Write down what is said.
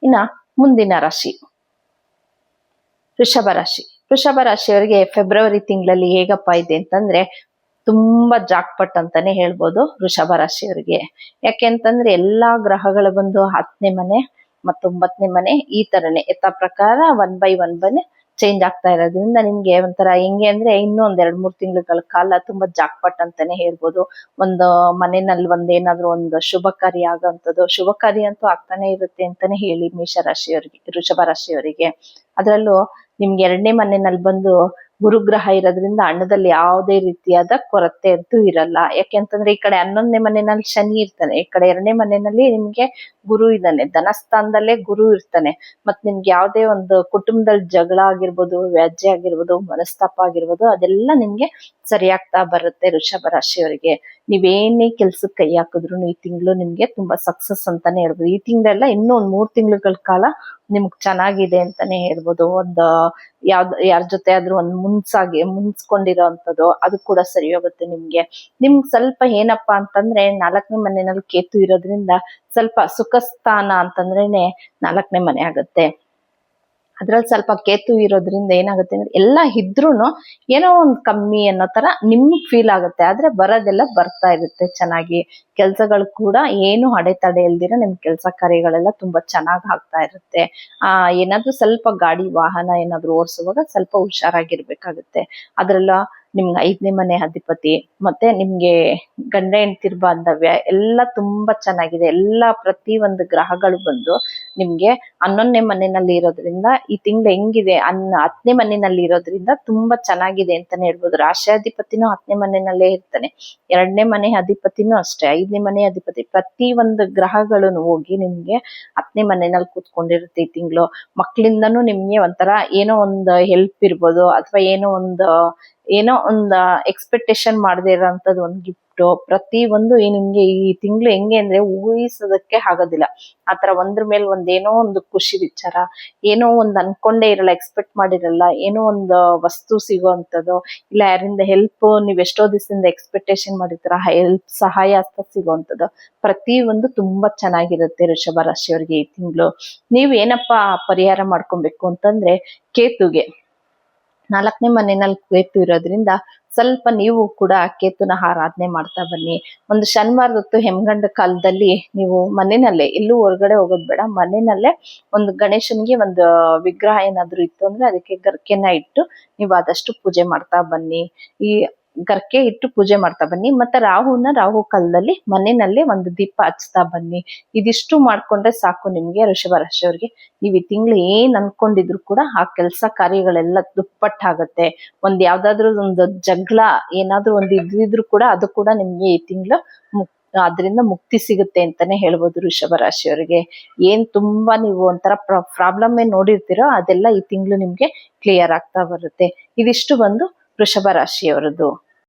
ಇನ್ನ ಮುಂದಿನ ರಾಶಿ ವೃಷಭ ರಾಶಿ. ವೃಷಭ ರಾಶಿಯವರಿಗೆ ಫೆಬ್ರವರಿ ತಿಂಗಳಲ್ಲಿ ಹೇಗಪ್ಪ ಇದೆ ಅಂತಂದ್ರೆ ತುಂಬಾ ಜಾಕ್ಪಟ್ ಅಂತಾನೆ ಹೇಳ್ಬೋದು ವೃಷಭ ರಾಶಿಯವರಿಗೆ. ಯಾಕೆಂತಂದ್ರೆ ಎಲ್ಲಾ ಗ್ರಹಗಳು ಬಂದು 10ನೇ ಮನೆ ಮತ್ತು 9ನೇ ಮನೆ ಈ ತರನೇ ಯಥಾ ಪ್ರಕಾರ 1 by 1 ಚೇಂಜ್ ಆಗ್ತಾ ಇರೋದ್ರಿಂದ ನಿಮ್ಗೆ ಒಂಥರ ಹೆಂಗೆ ಅಂದ್ರೆ ಇನ್ನೂ ಒಂದ್ 2-3 ತಿಂಗಳ ಕಾಲ ತುಂಬಾ ಜಾಕ್ಪಟ್ ಅಂತಾನೆ ಹೇಳ್ಬೋದು. ಒಂದು ಮನೆಯಲ್ಲಿ ಏನಾದ್ರು ಒಂದು ಶುಭ ಕಾರ್ಯ ಆಗೋಂಥದ್ದು, ಶುಭ ಕಾರ್ಯ ಅಂತೂ ಆಗ್ತಾನೆ ಇರುತ್ತೆ ಅಂತಾನೆ ಹೇಳಿ ಮೇಷರಾಶಿಯವರಿಗೆ, ವೃಷಭ ರಾಶಿಯವರಿಗೆ. ಅದ್ರಲ್ಲೂ ನಿಮ್ಗೆ 2ನೇ ಮನೆಯಲ್ಲಿ ಬಂದು ಗುರುಗ್ರಹ ಇರೋದ್ರಿಂದ ಹಣದಲ್ಲಿ ಯಾವುದೇ ರೀತಿಯಾದ ಕೊರತೆ ಅಂತೂ ಇರಲ್ಲ. ಯಾಕೆಂತಂದ್ರೆ ಈ ಕಡೆ 11ನೇ ಮನೆಯಲ್ಲಿ ಶನಿ ಇರ್ತಾನೆ, ಈ ಕಡೆ 2ನೇ ಮನೆಯಲ್ಲಿ ನಿಮ್ಗೆ ಗುರು ಇದ್ದಾನೆ, ಧನಸ್ಥಾನದಲ್ಲೇ ಗುರು ಇರ್ತಾನೆ. ಮತ್ ನಿಮ್ಗೆ ಯಾವ್ದೇ ಒಂದು ಕುಟುಂಬದಲ್ಲಿ ಜಗಳ ಆಗಿರ್ಬೋದು, ವ್ಯಾಜ್ಯ ಆಗಿರ್ಬೋದು, ಮನಸ್ತಾಪ ಆಗಿರ್ಬೋದು, ಅದೆಲ್ಲ ನಿಮ್ಗೆ ಸರಿಯಾಗ್ತಾ ಬರುತ್ತೆ ವೃಷಭ ರಾಶಿಯವರಿಗೆ. ನೀವೇನೇ ಕೆಲ್ಸಕ್ಕೆ ಕೈ ಹಾಕಿದ್ರು ಈ ತಿಂಗಳು ನಿಮ್ಗೆ ತುಂಬಾ ಸಕ್ಸಸ್ ಅಂತಾನೆ ಹೇಳ್ಬೋದು. ಈ ತಿಂಗಳೆಲ್ಲ ಇನ್ನೂ ಒಂದ್ 3 ತಿಂಗಳ ಕಾಲ ನಿಮ್ಗ್ ಚೆನ್ನಾಗಿದೆ ಅಂತಾನೆ ಹೇಳ್ಬೋದು. ಯಾರ ಜೊತೆ ಆದ್ರೂ ಒಂದ್ ಮುನ್ಸ್ಕೊಂಡಿರೋ ಅಂತದ್ದು ಅದು ಕೂಡ ಸರಿ ಹೋಗುತ್ತೆ ನಿಮ್ಗೆ. ನಿಮ್ಗ್ ಸ್ವಲ್ಪ ಏನಪ್ಪಾ ಅಂತಂದ್ರೆ 4ನೇ ಮನೆಯಲ್ಲಿ ಕೇತು ಇರೋದ್ರಿಂದ ಸ್ವಲ್ಪ ಸುಖ ಸ್ಥಾನ ಅಂತಂದ್ರೇನೆ 4ನೇ ಮನೆ ಆಗುತ್ತೆ. ಅದ್ರಲ್ಲಿ ಸ್ವಲ್ಪ ಕೇತು ಇರೋದ್ರಿಂದ ಏನಾಗುತ್ತೆ ಅಂದ್ರೆ ಎಲ್ಲ ಇದ್ರೂನು ಏನೋ ಒಂದ್ ಕಮ್ಮಿ ಅನ್ನೋ ತರ ನಿಮ್ಗ್ ಫೀಲ್ ಆಗುತ್ತೆ. ಆದ್ರೆ ಬರೋದೆಲ್ಲ ಬರ್ತಾ ಇರುತ್ತೆ ಚೆನ್ನಾಗಿ. ಕೆಲ್ಸಗಳು ಕೂಡ ಏನು ಅಡೆತಡೆ ಇಲ್ದಿರ ನಿಮ್ ಕೆಲಸ ಕಾರ್ಯಗಳೆಲ್ಲ ತುಂಬಾ ಚೆನ್ನಾಗ್ ಆಗ್ತಾ ಇರುತ್ತೆ. ಏನಾದ್ರೂ ಸ್ವಲ್ಪ ಗಾಡಿ ವಾಹನ ಏನಾದ್ರು ಓಡಿಸುವಾಗ ಸ್ವಲ್ಪ ಹುಷಾರಾಗಿರ್ಬೇಕಾಗುತ್ತೆ. ಅದ್ರಲ್ಲ ನಿಮ್ಗೆ 5ನೇ ಮನೆ ಅಧಿಪತಿ ಮತ್ತೆ ನಿಮ್ಗೆ ಗಂಡ ಹೆಂಡ್ತಿರ್ ಬಾಂಧವ್ಯ ಎಲ್ಲ ತುಂಬಾ ಚೆನ್ನಾಗಿದೆ. ಪ್ರತಿ ಒಂದು ಗ್ರಹಗಳು ಬಂದು ನಿಮ್ಗೆ 11ನೇ ಮನೆಯಲ್ಲಿ ಇರೋದ್ರಿಂದ ಈ ತಿಂಗಳು ಹೆಂಗಿದೆ 10ನೇ ಮನೆಯಲ್ಲಿ ಇರೋದ್ರಿಂದ ತುಂಬಾ ಚೆನ್ನಾಗಿದೆ ಅಂತಾನೆ ಹೇಳ್ಬೋದು. ರಾಶ್ಯಾಧಿಪತಿನೂ 10ನೇ ಮನೆಯಲ್ಲೇ ಇರ್ತಾನೆ, 2ನೇ ಮನೆ ಅಧಿಪತಿನೂ ಅಷ್ಟೇ, 5ನೇ ಮನೆ ಅಧಿಪತಿ, ಪ್ರತಿ ಒಂದು ಗ್ರಹಗಳನ್ನು ಹೋಗಿ ನಿಮ್ಗೆ 10ನೇ ಮನೆಯಲ್ಲಿ ಕೂತ್ಕೊಂಡಿರುತ್ತೆ ಈ ತಿಂಗಳು. ಮಕ್ಳಿಂದನೂ ನಿಮ್ಗೆ ಒಂಥರ ಏನೋ ಒಂದು ಹೆಲ್ಪ್ ಇರ್ಬೋದು, ಅಥವಾ ಏನೋ ಒಂದು ಎಕ್ಸ್ಪೆಕ್ಟೇಷನ್ ಮಾಡದೇ ಇರೋಂಥದ್ದು ಒಂದು ಗಿಫ್ಟ್, ಪ್ರತಿ ಒಂದು ನಿಮ್ಗೆ ಈ ತಿಂಗಳು ಹೆಂಗೆ ಅಂದ್ರೆ ಊಹಿಸೋದಕ್ಕೆ ಆಗೋದಿಲ್ಲ. ಆತರ ಒಂದ್ರ ಮೇಲೆ ಏನೋ ಒಂದು ಖುಷಿ ವಿಚಾರ, ಏನೋ ಒಂದು ಅನ್ಕೊಂಡೇ ಇರಲ್ಲ, ಎಕ್ಸ್ಪೆಕ್ಟ್ ಮಾಡಿರಲ್ಲ, ಏನೋ ಒಂದು ವಸ್ತು ಸಿಗೋಂಥದ್ದು, ಇಲ್ಲ ಯಾರಿಂದ ಹೆಲ್ಪ್ ನೀವ್ ಎಷ್ಟೋ ದಿವಸದಿಂದ ಎಕ್ಸ್ಪೆಕ್ಟೇಷನ್ ಮಾಡಿರ್ತೀರ ಹೆಲ್ಪ್ ಸಹಾಯ ಹಸ್ತ ಸಿಗೋಂಥದ್ದು, ಪ್ರತಿ ಒಂದು ತುಂಬಾ ಚೆನ್ನಾಗಿರುತ್ತೆ ವೃಷಭ ರಾಶಿಯವರಿಗೆ ಈ ತಿಂಗಳು. ನೀವ್ ಏನಪ್ಪಾ ಪರಿಹಾರ ಮಾಡ್ಕೊಬೇಕು ಅಂತಂದ್ರೆ ಕೇತುಗೆ 4ನೇ ಮನೆಯಲ್ಲಿ ಕೇತು ಇರೋದ್ರಿಂದ ಸ್ವಲ್ಪ ನೀವು ಕೂಡ ಕೇತುನ ಆರಾಧನೆ ಮಾಡ್ತಾ ಬನ್ನಿ. ಒಂದು ಶನಿವಾರದ ಹೊತ್ತು ಹೆಮ್ಗಂಡ ಕಾಲದಲ್ಲಿ ನೀವು ಮನೆಯಲ್ಲೇ, ಎಲ್ಲೂ ಹೊರಗಡೆ ಹೋಗೋದ್ ಬೇಡ, ಮನೆಯಲ್ಲೇ ಒಂದು ಗಣೇಶನ್ಗೆ ಒಂದು ವಿಗ್ರಹ ಏನಾದ್ರು ಇತ್ತು ಅಂದ್ರೆ ಅದಕ್ಕೆ ಗರ್ಕೆನ ಇಟ್ಟು ನೀವು ಆದಷ್ಟು ಪೂಜೆ ಮಾಡ್ತಾ ಬನ್ನಿ. ಈ ಗರ್ಕೆ ಇಟ್ಟು ಪೂಜೆ ಮಾಡ್ತಾ ಬನ್ನಿ. ಮತ್ತೆ ರಾಹು ಕಾಲದಲ್ಲಿ ಮನೆಯಲ್ಲೇ ಒಂದು ದೀಪ ಹಚ್ತಾ ಬನ್ನಿ. ಇದಿಷ್ಟು ಮಾಡ್ಕೊಂಡ್ರೆ ಸಾಕು ನಿಮ್ಗೆ ವೃಷಭ ರಾಶಿಯವರಿಗೆ. ನೀವು ಈ ತಿಂಗಳು ಏನ್ ಅನ್ಕೊಂಡಿದ್ರು ಕೂಡ ಆ ಕೆಲಸ ಕಾರ್ಯಗಳೆಲ್ಲ ದುಪ್ಪಟ್ಟಾಗತ್ತೆ. ಯಾವ್ದಾದ್ರು ಒಂದು ಜಗಳ ಏನಾದ್ರು ಒಂದು ಇದ್ದಿದ್ರು ಕೂಡ ಅದು ಕೂಡ ನಿಮ್ಗೆ ಈ ತಿಂಗಳು ಅದರಿಂದ ಮುಕ್ತಿ ಸಿಗುತ್ತೆ ಅಂತಾನೆ ಹೇಳ್ಬೋದು ವೃಷಭ ರಾಶಿಯವರಿಗೆ. ಏನ್ ತುಂಬಾ ನೀವು ಒಂಥರ ಪ್ರಾಬ್ಲಮ್ ನೋಡಿರ್ತೀರೋ ಅದೆಲ್ಲ ಈ ತಿಂಗಳು ನಿಮ್ಗೆ ಕ್ಲಿಯರ್ ಆಗ್ತಾ ಬರುತ್ತೆ. ಇದಿಷ್ಟು ಬಂದು ವೃಷಭ ರಾಶಿಯವರದ್ದು.